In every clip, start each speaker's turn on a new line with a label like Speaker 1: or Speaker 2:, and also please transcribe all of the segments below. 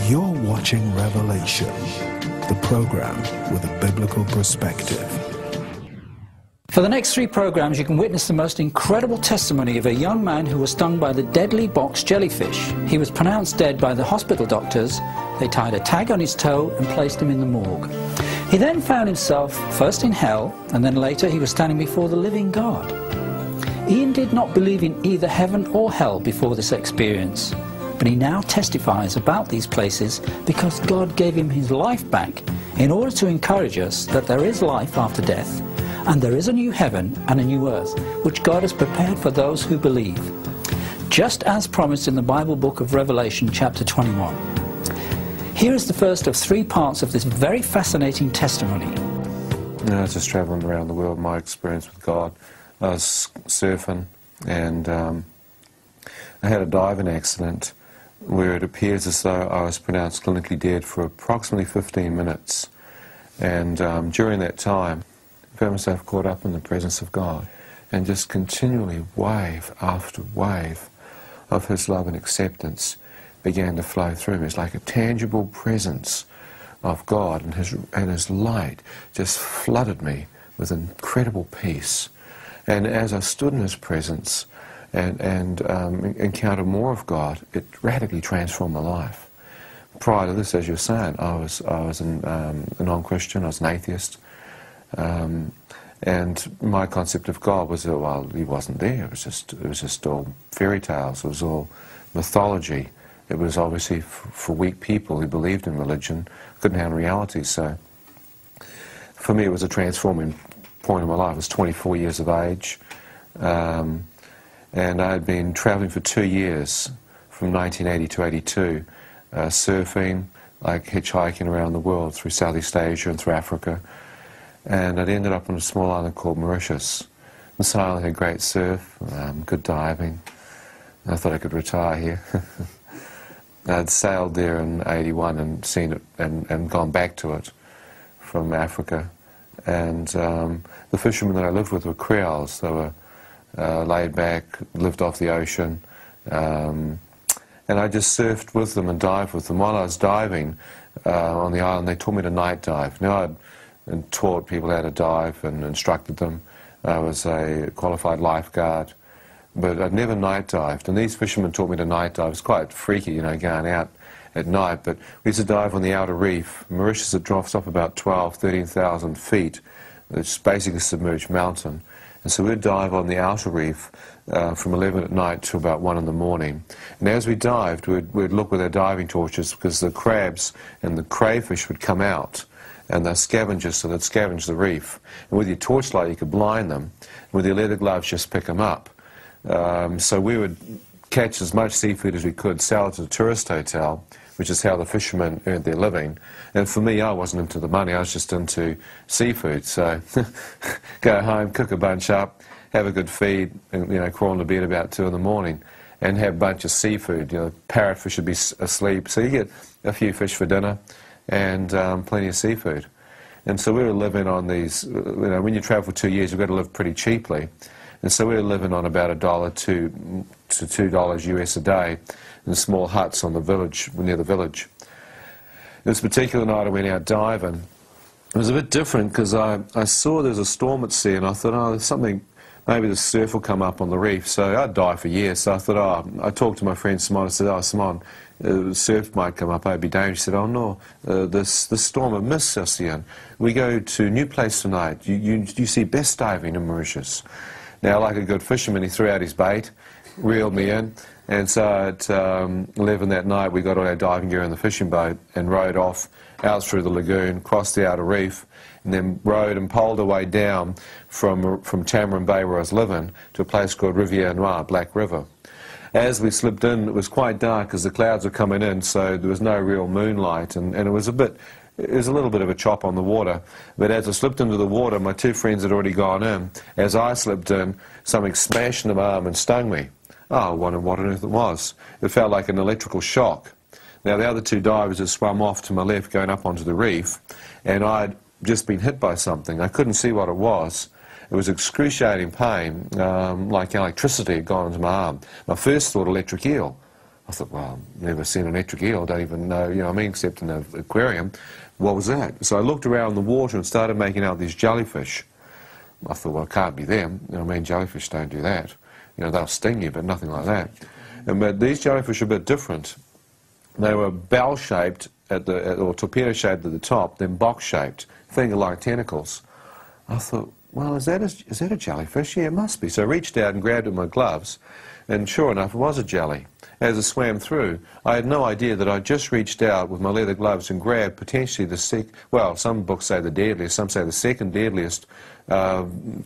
Speaker 1: You're watching Revelation, the program with a biblical perspective.
Speaker 2: For the next 3 programs, you can witness the most incredible testimony of a young man who was stung by the deadly box jellyfish. He was pronounced dead by the hospital doctors. They tied a tag on his toe and placed him in the morgue. He then found himself first in hell, and then later he was standing before the living God. Ian did not believe in either heaven or hell before this experience, but he now testifies about these places because God gave him his life back in order to encourage us that there is life after death, and there is a new heaven and a new earth, which God has prepared for those who believe, just as promised in the Bible book of Revelation chapter 21. Here is the first of 3 parts of this very fascinating testimony.
Speaker 3: I was just traveling around the world, my experience with God. I was surfing, and I had a diving accident where it appears as though I was pronounced clinically dead for approximately 15 minutes. And during that time, I found myself caught up in the presence of God, and just continually wave after wave of His love and acceptance began to flow through me. It's like a tangible presence of God, and His light just flooded me with incredible peace. And as I stood in His presence and encountered more of God, it radically transformed my life. Prior to this, as you're saying, I was a non-Christian, I was an atheist. And my concept of God was that, well, He wasn't there. It was just all fairy tales. It was all mythology. It was obviously for weak people who believed in religion, couldn't handle reality. So for me, it was a transforming point in my life. I was 24 years of age, and I had been traveling for 2 years, from 1980 to 82, surfing, like hitchhiking around the world through Southeast Asia and through Africa. And I'd ended up on a small island called Mauritius. This island had great surf, good diving. I thought I could retire here. I'd sailed there in 81 and seen it and gone back to it from Africa. And the fishermen that I lived with were Creoles. They were laid back, lived off the ocean. And I just surfed with them and dived with them. While I was diving on the island, they taught me to night dive. Now I'd taught people how to dive and instructed them. I was a qualified lifeguard. But I'd never night dived, and these fishermen taught me to night dive. It was quite freaky, you know, going out at night, but we used to dive on the outer reef. Mauritius, it drops off about 13,000 feet. It's basically a submerged mountain. And so we'd dive on the outer reef from 11 at night to about 1 in the morning. And as we dived, we'd look with our diving torches, because the crabs and the crayfish would come out, and they're scavengers, so they'd scavenge the reef. And with your torchlight, you could blind them. And with your leather gloves, just pick them up. So we would catch as much seafood as we could, sell it to the tourist hotel, which is how the fishermen earned their living. And for me, I wasn't into the money, I was just into seafood. So go home, cook a bunch up, have a good feed, and, you know, crawl into bed about 2 in the morning and have a bunch of seafood. You know, parrotfish would be asleep. So you get a few fish for dinner and plenty of seafood. And so we were living on these, you know, when you travel for 2 years, you've got to live pretty cheaply. And so we were living on about $1 to $2 US a day in small huts on the village, near the village. This particular night I went out diving. It was a bit different because I saw there's a storm at sea, and I thought, oh, there's something, maybe the surf will come up on the reef. So I'd dive for years. So I thought, oh, I talked to my friend Simon. I said, oh, Simon, the surf might come up, I'd be dangerous. He said, oh no, this storm of mist, Ian. We go to a new place tonight. You see best diving in Mauritius. Now, like a good fisherman, he threw out his bait, reeled me in, and so at 11 that night we got all our diving gear in the fishing boat and rowed off out through the lagoon, crossed the outer reef, and then rowed and poled our way down from Tamarin Bay, where I was living, to a place called Rivière Noire, Black River. As we slipped in, it was quite dark because the clouds were coming in, so there was no real moonlight, and it was a little bit of a chop on the water. But as I slipped into the water, my 2 friends had already gone in. As I slipped in, something smashed into my arm and stung me. Oh, I wondered what on earth it was. It felt like an electrical shock. Now, the other 2 divers had swum off to my left, going up onto the reef, and I'd just been hit by something. I couldn't see what it was. It was excruciating pain, like electricity had gone into my arm. My first thought, electric eel. I thought, well, never seen an electric eel, don't even know, you know what I mean, except in the aquarium. What was that? So I looked around the water and started making out these jellyfish. I thought, well, it can't be them. You know what I mean, jellyfish don't do that. You know, they'll sting you, but nothing like that. But these jellyfish are a bit different. They were bell-shaped or torpedo-shaped at the top, then box-shaped, finger-like tentacles. I thought, well, is that a jellyfish? Yeah, it must be. So I reached out and grabbed it with my gloves, and sure enough, it was a jelly. As I swam through, I had no idea that I just reached out with my leather gloves and grabbed potentially well, some books say the deadliest, some say the second deadliest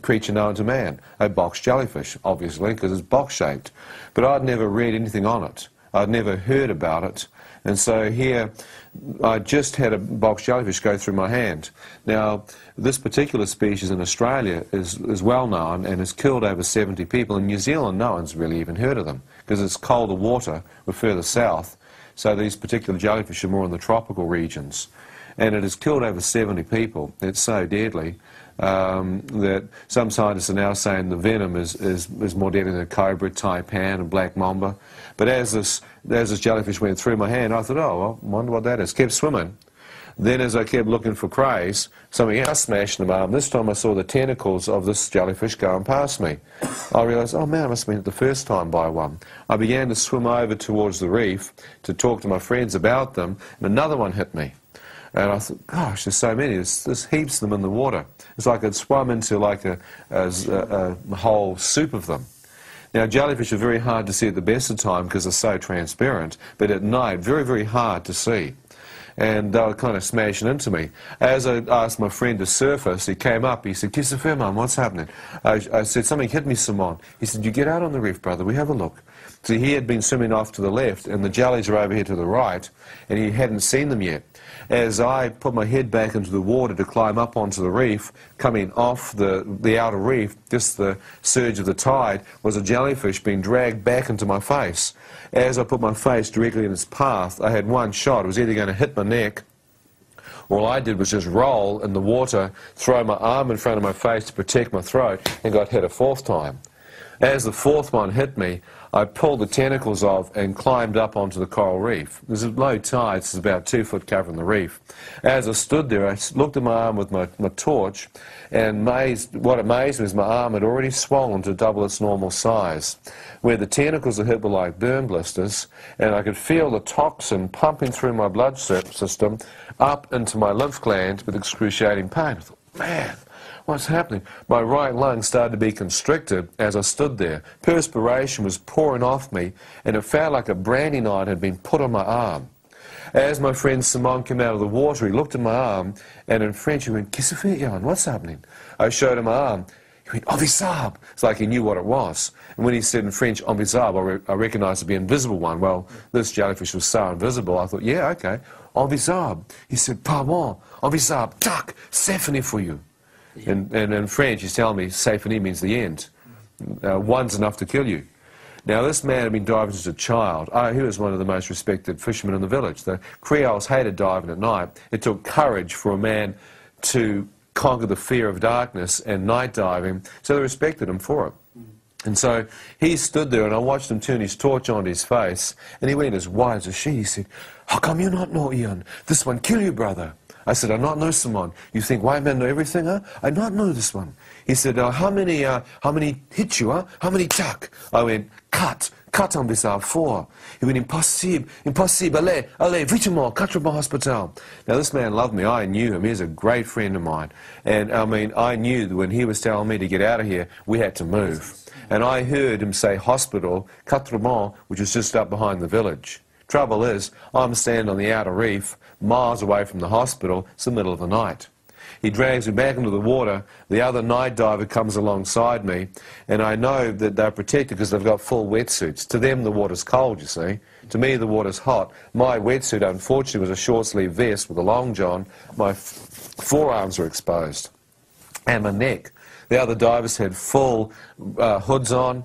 Speaker 3: creature known to man, a box jellyfish, obviously, because it's box-shaped. But I'd never read anything on it. I'd never heard about it. And so here, I just had a box jellyfish go through my hand. Now, this particular species in Australia is well known and has killed over 70 people. In New Zealand, no one's really even heard of them, because it's colder water, we're further south, so these particular jellyfish are more in the tropical regions. And it has killed over 70 people. It's so deadly that some scientists are now saying the venom is more deadly than cobra, taipan and black mamba. But as this jellyfish went through my hand, I thought, oh, well, I wonder what that is. Kept swimming. Then as I kept looking for crays, something else smashed in my arm. This time I saw the tentacles of this jellyfish going past me. I realised, oh man, I must have been hit the first time by one. I began to swim over towards the reef to talk to my friends about them, and another one hit me. And I thought, gosh, there's so many. There's heaps of them in the water. It's like I'd swum into like a whole soup of them. Now, jellyfish are very hard to see at the best of time because they're so transparent, but at night, very, very hard to see. And they were kind of smashing into me. As I asked my friend to surface, he came up, he said, "Christopher, man, what's happening?" I said, "Something hit me, Simon." He said, "You get out on the reef, brother, we have a look." So he had been swimming off to the left, and the jellies are over here to the right, and he hadn't seen them yet. As I put my head back into the water to climb up onto the reef, coming off the outer reef, just the surge of the tide, was a jellyfish being dragged back into my face. As I put my face directly in its path, I had one shot. It was either going to hit my neck, or all I did was just roll in the water, throw my arm in front of my face to protect my throat, and got hit a fourth time. As the fourth one hit me, I pulled the tentacles off and climbed up onto the coral reef. There's a low tide, it's about 2 foot covering the reef. As I stood there, I looked at my arm with my torch, and what amazed me is my arm had already swollen to double its normal size. Where the tentacles are hit were like burn blisters, and I could feel the toxin pumping through my blood system up into my lymph gland with excruciating pain. I thought, man, what's happening? My right lung started to be constricted as I stood there. Perspiration was pouring off me, and it felt like a branding knife had been put on my arm. As my friend Simon came out of the water, he looked at my arm, and in French he went, "Qu'est-ce que fait, Jan? What's happening?" I showed him my arm. He went, "Invisible." It's like he knew what it was. And when he said in French, "Invisible," I recognized it to be invisible one. Well, this jellyfish was so invisible, I thought, yeah, okay, invisible. He said, "Pardon, invisible, tac, c'est fini for you." And in French, he's telling me, "C'est fini" means the end. One's enough to kill you. Now, this man had been diving as a child. He was one of the most respected fishermen in the village. The Creoles hated diving at night. It took courage for a man to conquer the fear of darkness and night diving, so they respected him for it. And so he stood there, and I watched him turn his torch onto his face, and he went as white as a sheet. He said, "How come you not know, Ian? This one kill you, brother." I said, "I not know Simon. You think white men know everything, huh? I not know this one." He said, how many hit you, huh? How many tuck?" I went, cut en bizarre, 4. He went, impossible, allez, vitement, 4 bon hospital. Now, this man loved me. I knew him. He was a great friend of mine. And, I mean, I knew that when he was telling me to get out of here, we had to move. And I heard him say hospital, 4 bon, which was just up behind the village. Trouble is, I'm standing on the outer reef, miles away from the hospital. It's the middle of the night. He drags me back into the water. The other night diver comes alongside me, and I know that they're protected because they've got full wetsuits. To them, the water's cold, you see. To me, the water's hot. My wetsuit, unfortunately, was a short-sleeve vest with a long john. My forearms were exposed, and my neck. The other divers had full hoods on.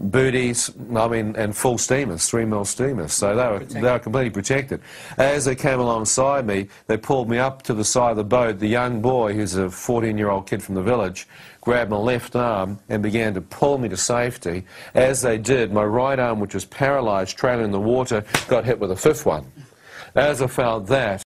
Speaker 3: booties, I mean, and full steamers, 3mm steamers, so they were completely protected. As they came alongside me, they pulled me up to the side of the boat. The young boy, who's a 14-year-old kid from the village, grabbed my left arm and began to pull me to safety. As they did, my right arm, which was paralysed, trailing in the water, got hit with a fifth one. As I felt that,